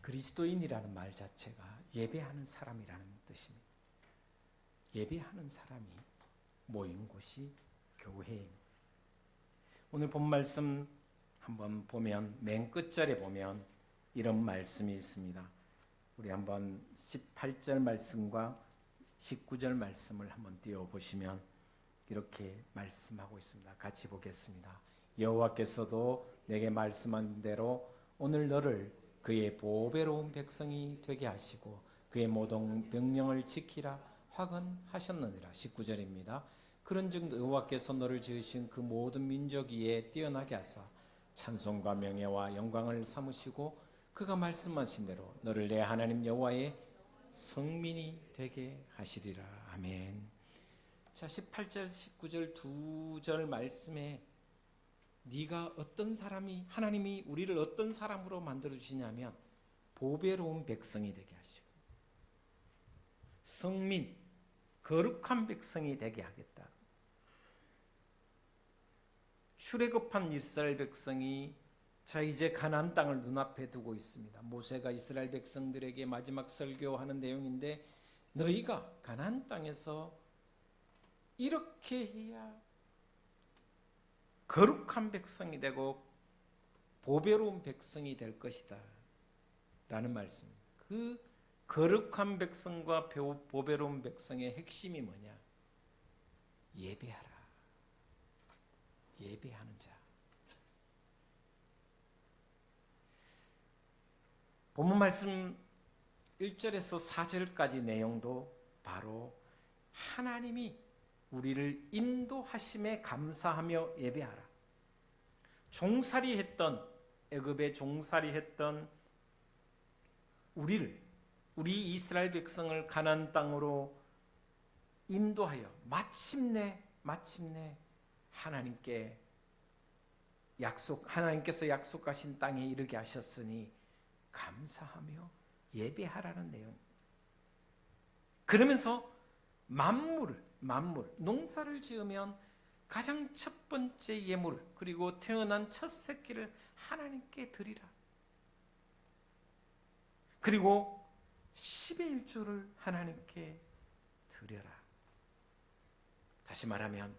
그리스도인이라는 말 자체가 예배하는 사람이라는 뜻입니다. 예배하는 사람이 모인 곳이 교회입니다. 오늘 본 말씀 한번 보면 맨 끝절에 보면 이런 말씀이 있습니다. 우리 한번 18절 말씀과 19절 말씀을 한번 띄워보시면 이렇게 말씀하고 있습니다. 같이 보겠습니다. 여호와께서도 내게 말씀한 대로 오늘 너를 그의 보배로운 백성이 되게 하시고 그의 모든 명령을 지키라 확언하셨느니라. 19절입니다. 그런즉 여호와께서 너를 지으신 그 모든 민족 위에 뛰어나게 하사 찬송과 명예와 영광을 삼으시고 그가 말씀하신 대로 너를 내 하나님 여호와의 성민이 되게 하시리라. 아멘. 자, 18절 19절 두 절 말씀에 네가 어떤 사람이, 하나님이 우리를 어떤 사람으로 만들어 주시냐면 보배로운 백성이 되게 하시고 성민, 거룩한 백성이 되게 하겠다. 출애굽한 이스라엘 백성이 자 이제 가나안 땅을 눈앞에 두고 있습니다. 모세가 이스라엘 백성들에게 마지막 설교하는 내용인데 너희가 가나안 땅에서 이렇게 해야 거룩한 백성이 되고 보배로운 백성이 될 것이다 라는 말씀입니다. 그 거룩한 백성과 보배로운 백성의 핵심이 뭐냐? 예배하라. 예배하는 자. 본문 말씀 1절에서 4절까지 내용도 바로 하나님이 우리를 인도하심에 감사하며 예배하라. 종살이 했던, 애굽에 종살이 했던 우리 이스라엘 백성을 가나안 땅으로 인도하여 마침내 하나님께서 약속하신 땅에 이르게 하셨으니 감사하며 예배하라는 내용. 그러면서 만물, 농사를 지으면 가장 첫 번째 예물, 그리고 태어난 첫 새끼를 하나님께 드리라. 그리고 10의 1조를 하나님께 드려라. 다시 말하면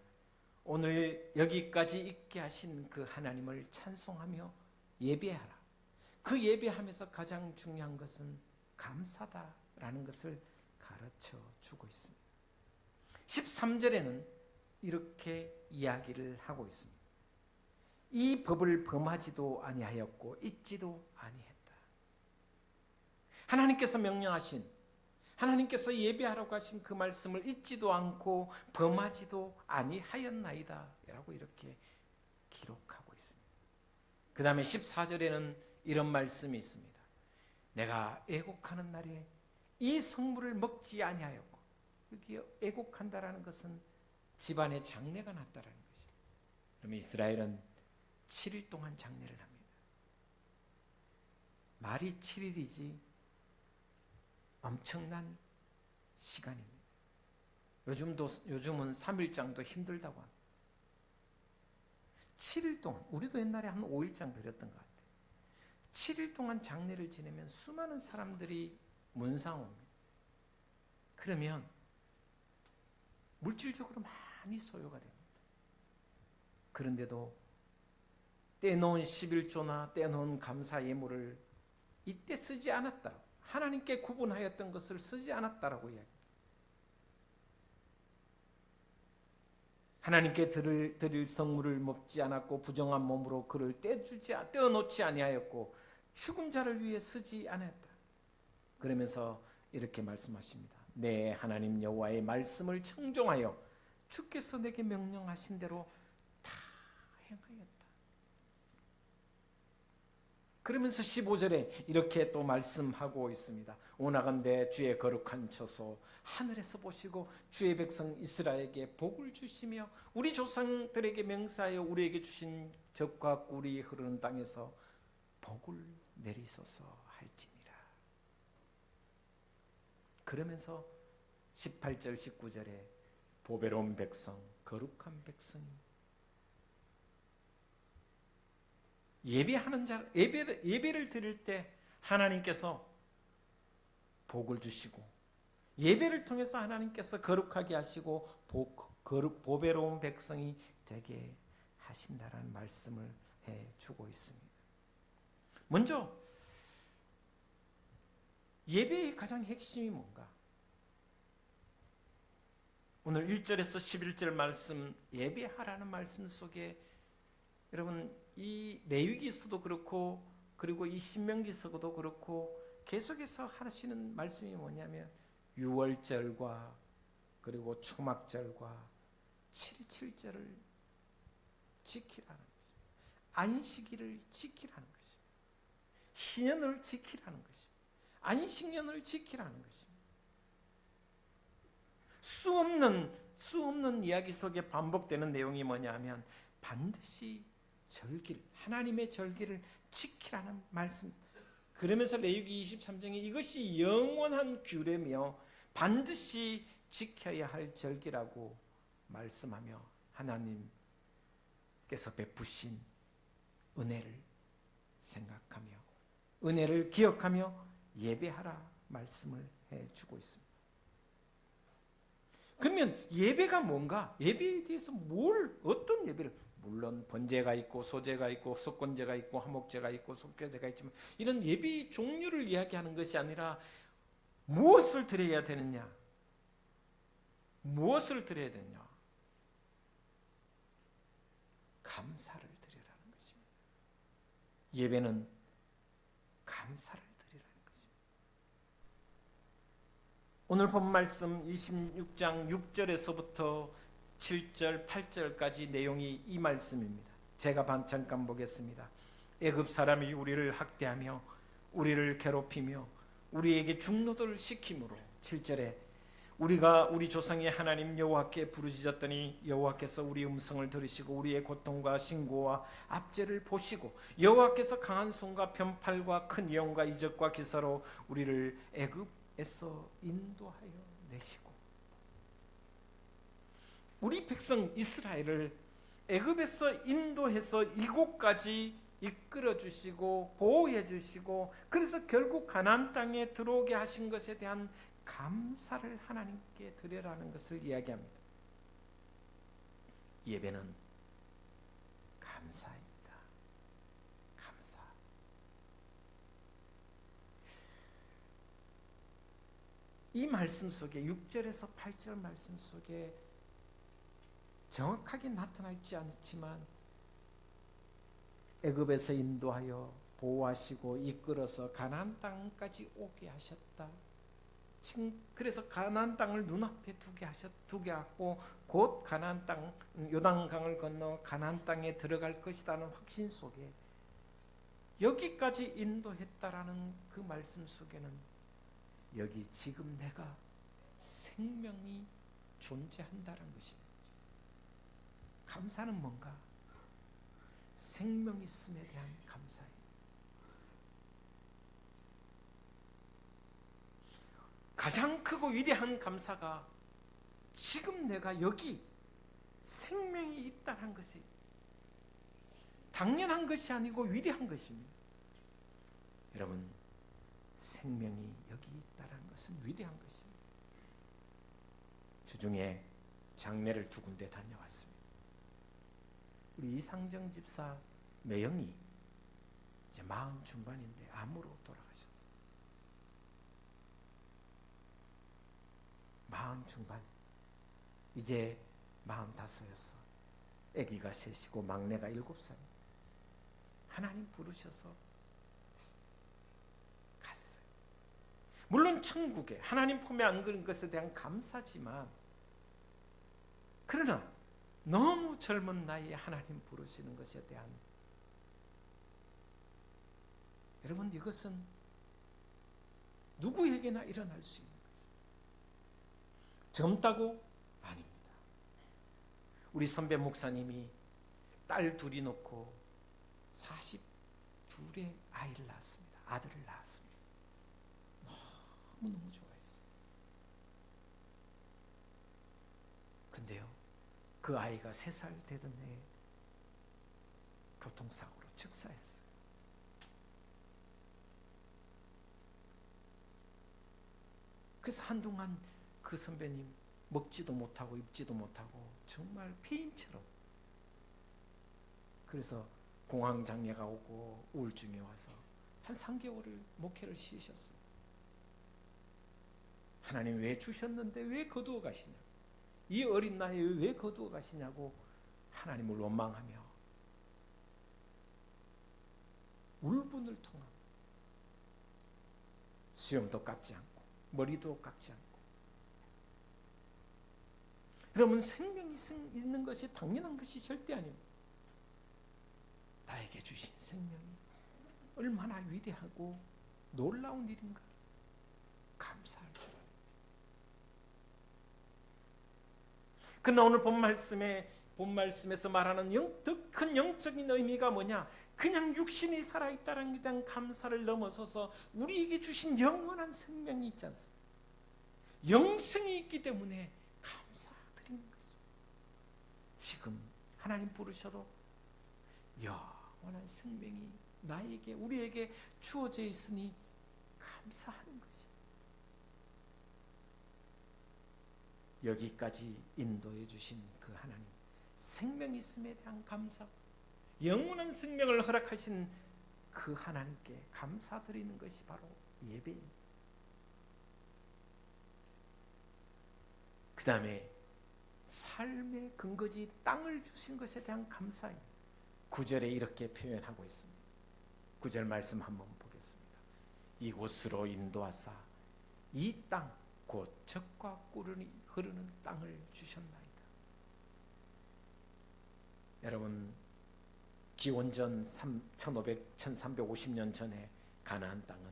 오늘 여기까지 있게 하신 그 하나님을 찬송하며 예배하라. 그 예배하면서 가장 중요한 것은 감사다라는 것을 가르쳐 주고 있습니다. 13절에는 이렇게 이야기를 하고 있습니다. 이 법을 범하지도 아니하였고 잊지도 아니했다. 하나님께서 명령하신, 하나님께서 예배하라고 하신 그 말씀을 잊지도 않고 범하지도 아니하였나이다 라고 이렇게 기록하고 있습니다. 그 다음에 14절에는 이런 말씀이 있습니다. 내가 애곡하는 날에 이 성물을 먹지 아니하였고, 여기 애곡한다라는 것은 집안에 장례가 났다라는 것이에요. 그러면 이스라엘은 7일 동안 장례를 합니다. 말이 7일이지 엄청난 시간입니다. 요즘은 3일장도 힘들다고 합니다. 7일 동안, 우리도 옛날에 한 5일장 드렸던 것 같아요. 7일 동안 장례를 지내면 수많은 사람들이 문상 옵니다. 그러면 물질적으로 많이 소요가 됩니다. 그런데도 떼놓은 11조나 떼놓은 감사 예물을 이때 쓰지 않았다. 하나님께 구분하였던 것을 쓰지 않았다라고 이야기합니다. 하나님께 드릴 성물을 먹지 않았고 부정한 몸으로 그를 떼어놓지 아니하였고 죽은 자를 위해 쓰지 않았다. 그러면서 이렇게 말씀하십니다. 내 하나님 여호와의 말씀을 청종하여 주께서 내게 명령하신 대로 다 행하였다. 그러면서 15절에 이렇게 또 말씀하고 있습니다. 오나간대 주의 거룩한 처소 하늘에서 보시고 주의 백성 이스라엘에게 복을 주시며 우리 조상들에게 맹세하여 우리에게 주신 젖과 꿀이 흐르는 땅에서 복을 내리소서 할지니라. 그러면서 18절 19절에 보배로운 백성, 거룩한 백성이 예배하는 자, 예배를 드릴 때 하나님께서 복을 주시고 예배를 통해서 하나님께서 거룩하게 하시고 보배로운 백성이 되게 하신다라는 말씀을 해주고 있습니다. 먼저 예배의 가장 핵심이 뭔가? 오늘 1절에서 11절 말씀, 예배하라는 말씀 속에 여러분 이 레위기서도 그렇고 그리고 이 신명기서도 그렇고 계속해서 하시는 말씀이 뭐냐면 유월절과 그리고 초막절과 7.7절을 지키라는 것입니다. 안식일을 지키라는 것입니다. 희년을 지키라는 것입니다. 안식년을 지키라는 것입니다. 수없는 이야기 속에 반복되는 내용이 뭐냐면 반드시 절기를, 하나님의 절기를 지키라는 말씀. 그러면서 레위기 23장에 이것이 영원한 규례며 반드시 지켜야 할 절기라고 말씀하며 하나님께서 베푸신 은혜를 생각하며 은혜를 기억하며 예배하라 말씀을 해주고 있습니다. 그러면 예배가 뭔가? 예배에 대해서 어떤 예배를? 물론 번제가 있고 소제가 있고 속건제가 있고 화목제가 있고 속죄제가 있지만 이런 예배의 종류를 이야기하는 것이 아니라 무엇을 드려야 되느냐? 무엇을 드려야 되느냐? 감사를 드리라는 것입니다. 예배는 감사를 드리라는 것입니다. 오늘 본 말씀 26장 6절에서부터 7절, 8절까지 내용이 이 말씀입니다. 제가 잠깐 보겠습니다. 애굽 사람이 우리를 학대하며 우리를 괴롭히며 우리에게 중노도를 시킴으로 7절에 우리가 우리 조상의 하나님 여호와께 부르짖었더니 여호와께서 우리 음성을 들으시고 우리의 고통과 신고와 압제를 보시고 여호와께서 강한 손과 편팔과 큰 영과 이적과 기사로 우리를 애굽에서 인도하여 내시고 우리 백성 이스라엘을 애굽에서 인도해서 이곳까지 이끌어 주시고 보호해 주시고 그래서 결국 가나안 땅에 들어오게 하신 것에 대한 감사를 하나님께 드려라는 것을 이야기합니다. 예배는 감사입니다. 감사. 이 말씀 속에 6절에서 8절 말씀 속에 정확하게 나타나 있지 않지만 애굽에서 인도하여 보호하시고 이끌어서 가나안 땅까지 오게 하셨다. 그래서 가나안 땅을 눈앞에 두게 하고 곧 가나안 땅 요단강을 건너 가나안 땅에 들어갈 것이라는 확신 속에 여기까지 인도했다라는 그 말씀 속에는 여기 지금 내가 생명이 존재한다는 것입니다. 감사는 뭔가? 생명 있음에 대한 감사예요. 가장 크고 위대한 감사가 지금 내가 여기 생명이 있다는 것이 당연한 것이 아니고 위대한 것입니다. 여러분, 생명이 여기 있다는 것은 위대한 것입니다. 주중에 장례를 2군데 다녀왔습니다. 우리 이상정 집사 매형이 이제 40 중반인데 암으로 돌아가셨어요. 40 중반. 이제 45였어. 아기가 셋이고 막내가 7살. 하나님 부르셔서 갔어요. 물론 천국에 하나님 품에 안기는 것에 대한 감사지만 그러나 너무 젊은 나이에 하나님 부르시는 것에 대한 여러분 이것은 누구에게나 일어날 수 있는 것입니다. 젊다고? 아닙니다. 우리 선배 목사님이 딸 둘이 놓고 42의 아이를 낳았습니다. 아들을 낳았습니다. 너무너무 좋아했어요. 근데요, 그 아이가 3살 되던 해에 교통사고로 즉사했어요. 그래서 한동안 그 선배님 먹지도 못하고 입지도 못하고 정말 폐인처럼, 그래서 공황장애가 오고 우울증이 와서 한 3개월을 목회를 쉬셨어요. 하나님 왜 주셨는데 왜 거두어 가시냐, 이 어린 나이에 왜 거두어 가시냐고 하나님을 원망하며 울분을 통한, 수염도 깎지 않고 머리도 깎지 않고. 여러분, 생명이 있는 것이 당연한 것이 절대 아닙니다. 나에게 주신 생명이 얼마나 위대하고 놀라운 일인가 감사할 줄. 그러나 오늘 본말씀에서 말하는 더 큰 영적인 의미가 뭐냐? 그냥 육신이 살아있다는 것에 대한 감사를 넘어서서 우리에게 주신 영원한 생명이 있지 않습니까? 영생이 있기 때문에 감사드리는 것입니다. 지금 하나님 부르셔도 영원한 생명이 나에게, 우리에게 주어져 있으니 감사하는 것이. 여기까지 인도해 주신 그 하나님, 생명 있음에 대한 감사, 영원한 생명을 허락하신 그 하나님께 감사드리는 것이 바로 예배입니다. 그 다음에 삶의 근거지 땅을 주신 것에 대한 감사입니다. 9절에 이렇게 표현하고 있습니다. 9절 말씀 한번 보겠습니다. 이곳으로 인도하사 이 땅 곧 젖과 꿀이 흐르는 땅을 주셨나이다. 여러분, 기원전 1350년 전에 가나안 땅은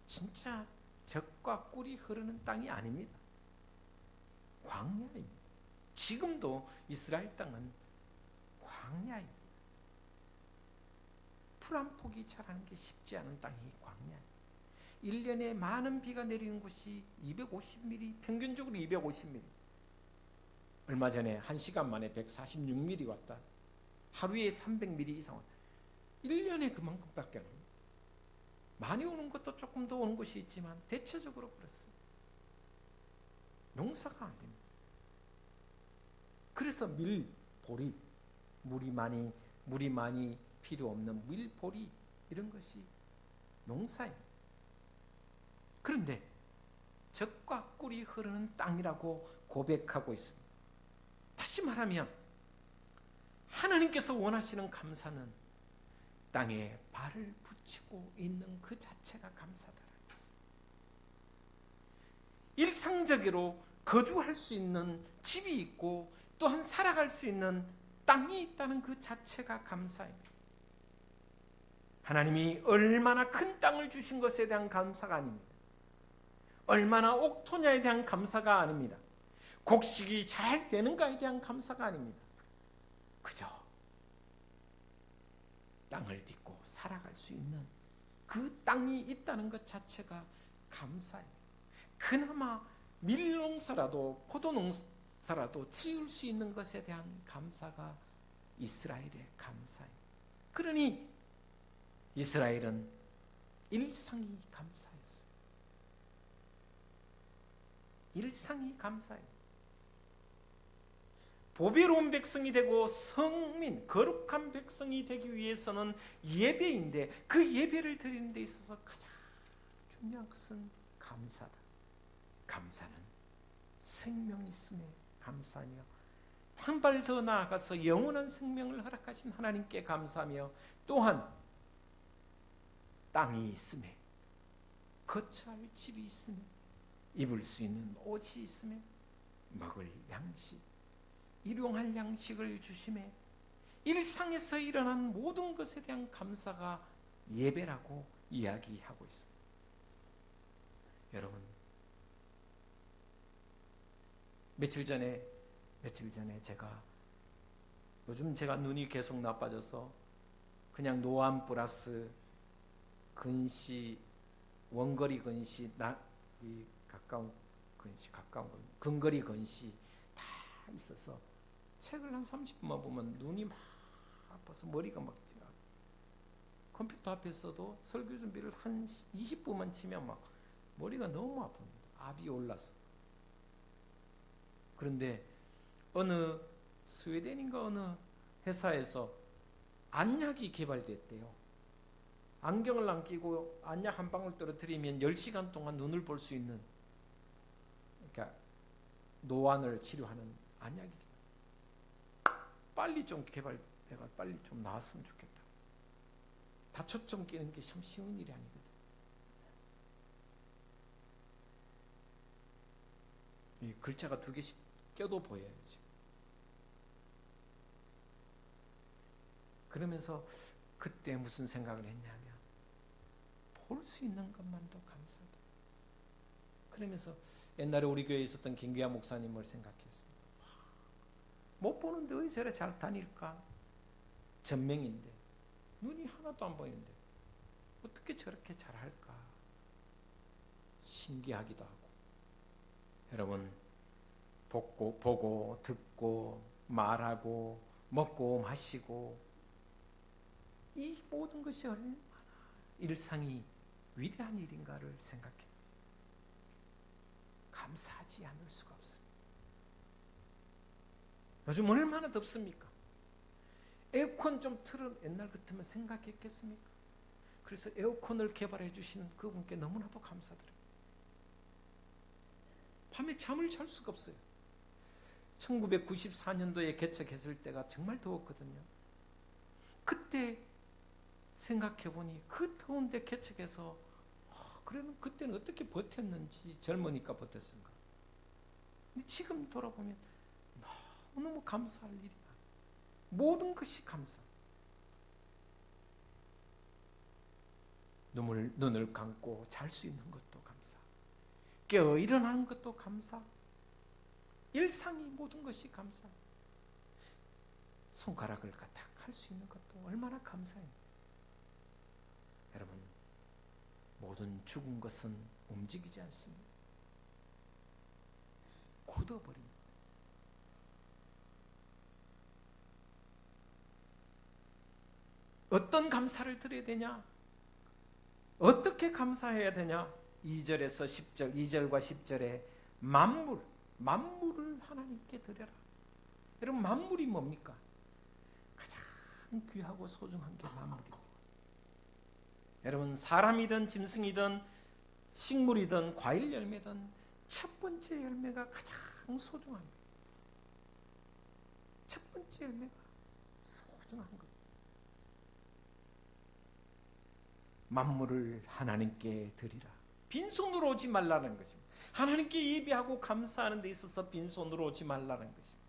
진짜 젖과 꿀이 흐르는 땅이 아닙니다. 광야입니다. 지금도 이스라엘 땅은 광야입니다. 풀 한 폭이 자라는 게 쉽지 않은 땅이 광야입니다. 1년에 많은 비가 내리는 곳이 250mm, 평균적으로 250mm. 얼마 전에 1시간 만에 146mm 왔다. 하루에 300mm 이상 왔다. 1년에 그만큼밖에 안 옵니다. 많이 오는 것도 조금 더 오는 곳이 있지만 대체적으로 그렇습니다. 농사가 안 됩니다. 그래서 밀보리, 물이 많이 필요 없는 밀보리, 이런 것이 농사입니다. 그런데 젖과 꿀이 흐르는 땅이라고 고백하고 있습니다. 다시 말하면 하나님께서 원하시는 감사는 땅에 발을 붙이고 있는 그 자체가 감사다라는 것입니다. 일상적으로 거주할 수 있는 집이 있고 또한 살아갈 수 있는 땅이 있다는 그 자체가 감사입니다. 하나님이 얼마나 큰 땅을 주신 것에 대한 감사가 아닙니다. 얼마나 옥토냐에 대한 감사가 아닙니다. 곡식이 잘 되는가에 대한 감사가 아닙니다. 그저 땅을 딛고 살아갈 수 있는 그 땅이 있다는 것 자체가 감사입니다. 그나마 밀농사라도 포도농사라도 지을 수 있는 것에 대한 감사가 이스라엘의 감사입니다. 그러니 이스라엘은 일상이 감사였어요. 일상이 감사해요. 보배로운 백성이 되고 성민, 거룩한 백성이 되기 위해서는 예배인데, 그 예배를 드리는 데 있어서 가장 중요한 것은 감사다. 감사는 생명 있음에 감사하며, 한 발 더 나아가서 영원한 생명을 허락하신 하나님께 감사하며, 또한 땅이 있음에, 거처할 집이 있음에, 입을 수 있는 옷이 있음에, 먹을 양식, 일용할 양식을 주심에, 일상에서 일어난 모든 것에 대한 감사가 예배라고 이야기하고 있습니다. 여러분, 며칠 전에 요즘 제가 눈이 계속 나빠져서 그냥 노안 플러스 근시, 원거리 근시, 가까운 근거리 근시 다 있어서 책을 한 30분만 보면 눈이 막 아파서 머리가 막 컴퓨터 앞에서도 설교 준비를 한 20분만 치면 막 머리가 너무 아픕니다. 압이 올랐어. 그런데 어느 스웨덴인가 어느 회사에서 안약이 개발됐대요. 안경을 안 끼고 안약 한 방울 떨어뜨리면 10시간 동안 눈을 볼 수 있는, 그러니까 노안을 치료하는 안약이 빨리 좀 개발돼가 빨리 좀 나왔으면 좋겠다. 다 초점 끼는 게 참 쉬운 일이 아니거든. 이 글자가 2개씩 껴도 보여요. 지금. 그러면서 그때 무슨 생각을 했냐면 볼 수 있는 것만도 감사다. 그러면서 옛날에 우리 교회에 있었던 김기아 목사님을 생각했습니다. 못 보는데 왜 저래 잘 다닐까? 전맹인데 눈이 하나도 안 보이는데 어떻게 저렇게 잘할까? 신기하기도 하고. 여러분, 보고 듣고 말하고 먹고 마시고 이 모든 것이 얼마나 일상이 위대한 일인가를 생각해 감사하지 않을 수가 없습니다. 요즘 얼마나 덥습니까? 에어컨 좀 틀은 옛날 같으면 생각했겠습니까? 그래서 에어컨을 개발해 주신 그분께 너무나도 감사드립니다. 밤에 잠을 잘 수가 없어요. 1994년도에 개척했을 때가 정말 더웠거든요. 그때 생각해보니 그 더운데 개척해서 그러면 그때는 어떻게 버텼는지, 젊으니까 버텼을까. 근데 지금 돌아보면 너무너무 감사할 일이야. 모든 것이 감사. 눈을 감고 잘 수 있는 것도 감사. 깨어 일어나는 것도 감사. 일상이 모든 것이 감사. 손가락을 까딱 할 수 있는 것도 얼마나 감사해요. 여러분, 모든 죽은 것은 움직이지 않습니다. 굳어버립니다. 어떤 감사를 드려야 되냐? 어떻게 감사해야 되냐? 2절에서 10절, 2절과 10절에 만물을 하나님께 드려라. 여러분, 만물이 뭡니까? 가장 귀하고 소중한 게 만물입니다. 여러분, 사람이든 짐승이든 식물이든 과일 열매든 첫 번째 열매가 가장 소중합니다. 첫 번째 열매가 소중한 것. 만물을 하나님께 드리라. 빈손으로 오지 말라는 것입니다. 하나님께 예배하고 감사하는 데 있어서 빈손으로 오지 말라는 것입니다.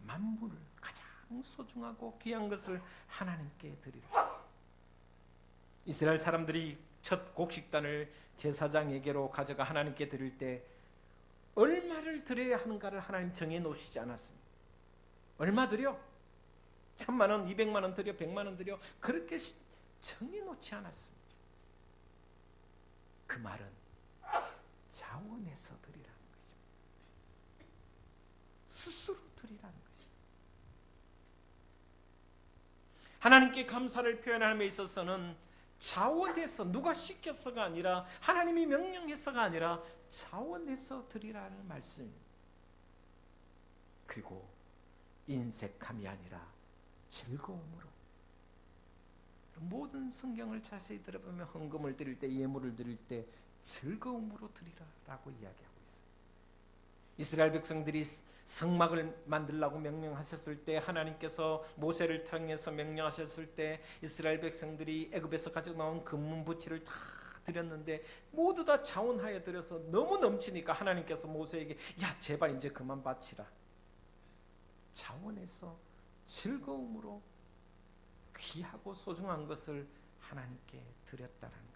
만물을 가장 소중하고 귀한 것을 하나님께 드리라. 이스라엘 사람들이 첫 곡식단을 제사장에게로 가져가 하나님께 드릴 때 얼마를 드려야 하는가를 하나님 정해 놓으시지 않았습니다. 얼마 드려? 1,000만 원, 200만 원 드려, 100만 원 드려, 그렇게 정해 놓지 않았습니다. 그 말은 자원해서 드리라는 것입니다. 스스로 드리라는 것입니다. 하나님께 감사를 표현함에 있어서는 자원해서, 누가 시켜서가 아니라, 하나님이 명령해서가 아니라 자원해서 드리라는 말씀입니다. 그리고 인색함이 아니라 즐거움으로. 모든 성경을 자세히 들어보면 헌금을 드릴 때, 예물을 드릴 때 즐거움으로 드리라라고 이야기하고 있습니다. 이스라엘 백성들이 성막을 만들라고 명령하셨을 때, 하나님께서 모세를 통해서 명령하셨을 때 이스라엘 백성들이 애굽에서 가지고 나온 금문부치를 다 드렸는데 모두 다 자원하여 드려서 너무 넘치니까 하나님께서 모세에게 야, 제발 이제 그만 바치라. 자원해서 즐거움으로 귀하고 소중한 것을 하나님께 드렸다는 것입니다.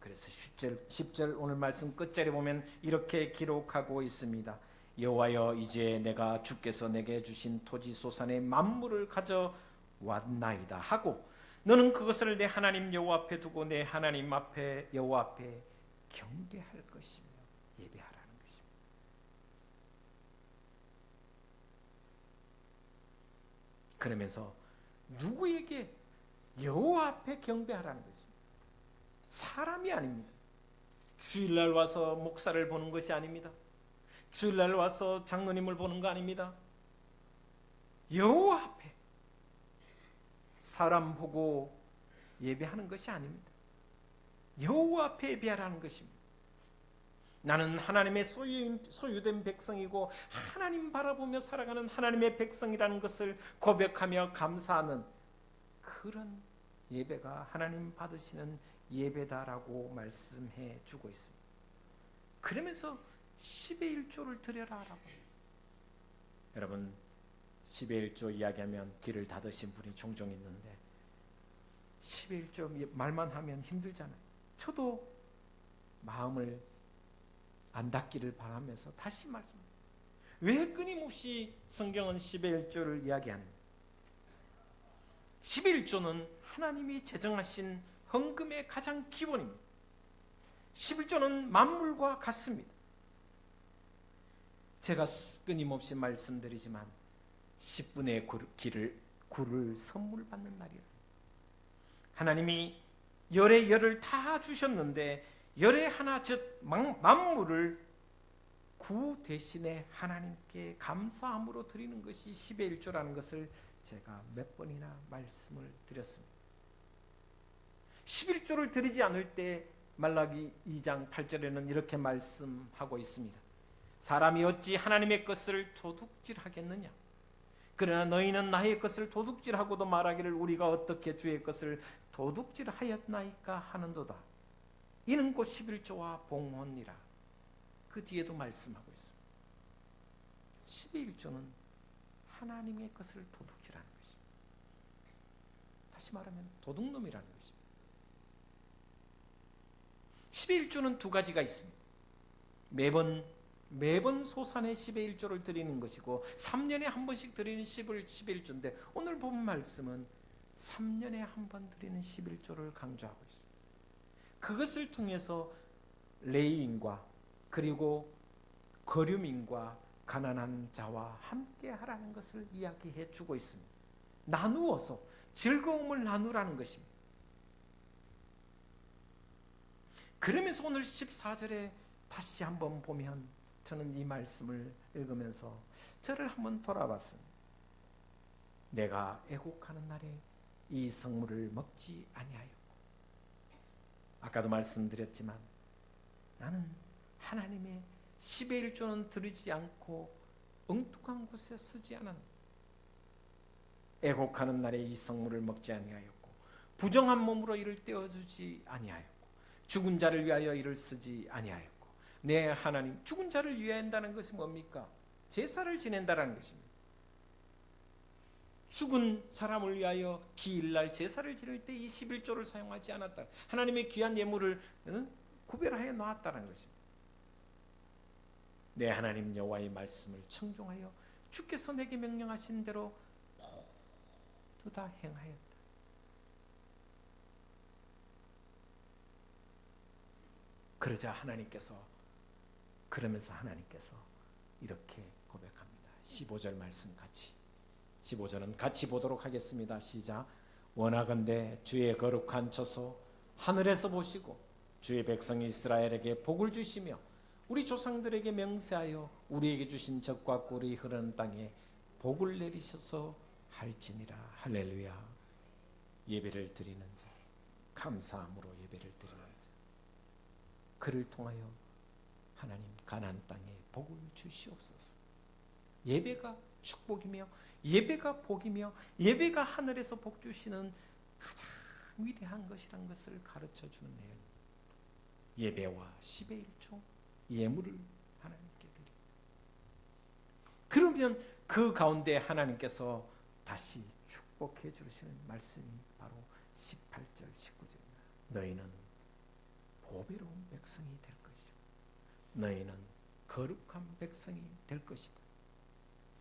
그래서 10절 오늘 말씀 끝절에 보면 이렇게 기록하고 있습니다. 여호와여, 이제 내가 주께서 내게 주신 토지 소산의 만물을 가져왔나이다 하고 너는 그것을 내 하나님 여호와 앞에 두고 내 하나님 앞에 여호와 앞에 경배할 것이며 예배하라는 것입니다. 그러면서 누구에게? 여호와 앞에 경배하라는 것입니다. 사람이 아닙니다. 주일날 와서 목사를 보는 것이 아닙니다. 주일날 와서 장로님을 보는 거 아닙니다. 여호와 앞에 사람 보고 예배하는 것이 아닙니다. 여호와 앞에 예배하라는 것입니다. 나는 하나님의 소유된 백성이고 하나님 바라보며 살아가는 하나님의 백성이라는 것을 고백하며 감사하는 그런 예배가 하나님 받으시는 예배다라고 말씀해 주고 있습니다. 그러면서 10의 1조를 드려라라고. 여러분 10의 1조 이야기하면 귀를 닫으신 분이 종종 있는데 10의 1조 말만 하면 힘들잖아요. 저도 마음을 안 닫기를 바라면서 다시 말씀합니다. 왜 끊임없이 성경은 10의 1조를 이야기하는가? 10의 1조는 하나님이 제정하신 헌금의 가장 기본입니다. 11조는 만물과 같습니다. 제가 끊임없이 말씀드리지만 10분의 굴을 선물 받는 날이라. 하나님이 열의 열을 다 주셨는데 열의 하나 즉 만물을 구 대신에 하나님께 감사함으로 드리는 것이 10의 1조라는 것을 제가 몇 번이나 말씀을 드렸습니다. 11조를 드리지 않을 때 말라기 2장 8절에는 이렇게 말씀하고 있습니다. 사람이 어찌 하나님의 것을 도둑질하겠느냐? 그러나 너희는 나의 것을 도둑질하고도 말하기를 우리가 어떻게 주의 것을 도둑질하였나이까 하는도다. 이는 곧 11조와 봉헌이라. 그 뒤에도 말씀하고 있습니다. 10의 1조는 하나님의 것을 도둑질하는 것입니다. 다시 말하면 도둑놈이라는 것입니다. 10의 1조는 두 가지가 있습니다. 매번 소산의 10의 1조를 드리는 것이고 3년에 한 번씩 드리는 10의 1조인데 오늘 본 말씀은 3년에 한 번 드리는 11조를 강조하고 있습니다. 그것을 통해서 레위인과 그리고 거류민과 가난한 자와 함께 하라는 것을 이야기해 주고 있습니다. 나누어서 즐거움을 나누라는 것입니다. 그러면서 오늘 14절에 다시 한번 보면 저는 이 말씀을 읽으면서 저를 한번 돌아봤습니다. 내가 애곡하는 날에 이 성물을 먹지 아니하였고, 아까도 말씀드렸지만 나는 하나님의 10의 1조는 드리지 않고 엉뚱한 곳에 쓰지 않았다. 애곡하는 날에 이 성물을 먹지 아니하였고 부정한 몸으로 이를 떼어주지 아니하였고 죽은 자를 위하여 이를 쓰지 아니하였고. 내 하나님, 죽은 자를 위하여 한다는 것이 뭡니까? 제사를 지낸다는 것입니다. 죽은 사람을 위하여 기일날 제사를 지낼 때 이 11조를 사용하지 않았다. 하나님의 귀한 예물을 구별하여 놓았다는 것입니다. 내 하나님 여호와의 말씀을 청종하여 주께서 내게 명령하신 대로 모두 다 행하였다. 그러면서 하나님께서 이렇게 고백합니다. 15절 말씀 같이, 15절은 같이 보도록 하겠습니다. 시작. 원하건대 주의 거룩한 처소 하늘에서 보시고 주의 백성 이스라엘에게 복을 주시며 우리 조상들에게 명세하여 우리에게 주신 적과 꿀이 흐르는 땅에 복을 내리셔서 할지니라. 할렐루야. 예배를 드리는 자, 감사함으로 예배를 드리는 자, 그를 통하여 하나님 가나안 땅에 복을 주시옵소서. 예배가 축복이며 예배가 복이며 예배가 하늘에서 복 주시는 가장 위대한 것이란 것을 가르쳐주는 내용. 예배와 10의 1조 예물을 하나님께 드립니다. 그러면 그 가운데 하나님께서 다시 축복해 주시는 말씀이 바로 18절 19절입니다. 너희는 보배로운 백성이 될 것이요 너희는 거룩한 백성이 될 것이다.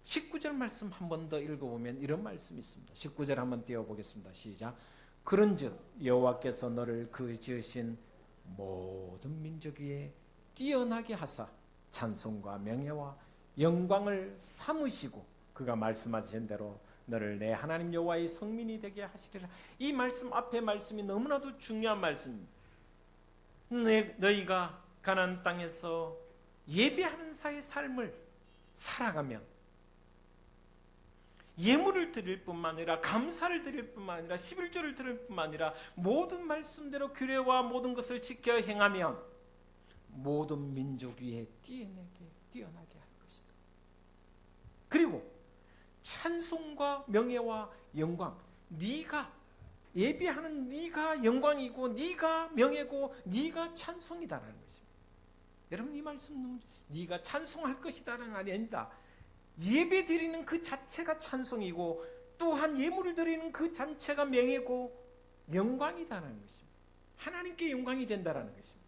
19절 말씀 한 번 더 읽어보면 이런 말씀이 있습니다. 19절 한번 띄워보겠습니다. 시작. 그런즉 여호와께서 너를 그 지으신 모든 민족 위에 뛰어나게 하사 찬송과 명예와 영광을 삼으시고 그가 말씀하신 대로 너를 내 하나님 여호와의 성민이 되게 하시리라. 이 말씀 앞에 말씀이 너무나도 중요한 말씀입니다. 너희가 가나안 땅에서 예배하는 자의 삶을 살아가면 예물을 드릴 뿐만 아니라 감사를 드릴 뿐만 아니라 11조를 드릴 뿐만 아니라 모든 말씀대로 규례와 모든 것을 지켜 행하면 모든 민족 위에 뛰어나게 할 것이다. 그리고 찬송과 명예와 영광, 네가 예배하는 네가 영광이고 네가 명예고 네가 찬송이다라는 것입니다. 여러분 이 말씀 네가 찬송할 것이다라는 말이 아니다. 예배 드리는 그 자체가 찬송이고 또한 예물을 드리는 그 자체가 명예고 영광이다라는 것입니다. 하나님께 영광이 된다라는 것입니다.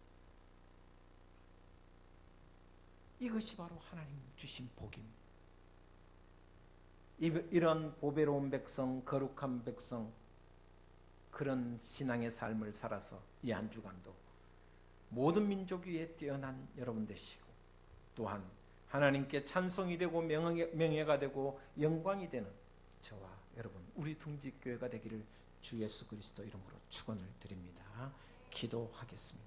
이것이 바로 하나님 주신 복입니다. 이런 보배로운 백성, 거룩한 백성, 그런 신앙의 삶을 살아서 이 한 주간도 모든 민족 위에 뛰어난 여러분 되시고 또한 하나님께 찬송이 되고 명예가 되고 영광이 되는 저와 여러분 우리 둥지교회가 되기를 주 예수 그리스도 이름으로 축원을 드립니다. 기도하겠습니다.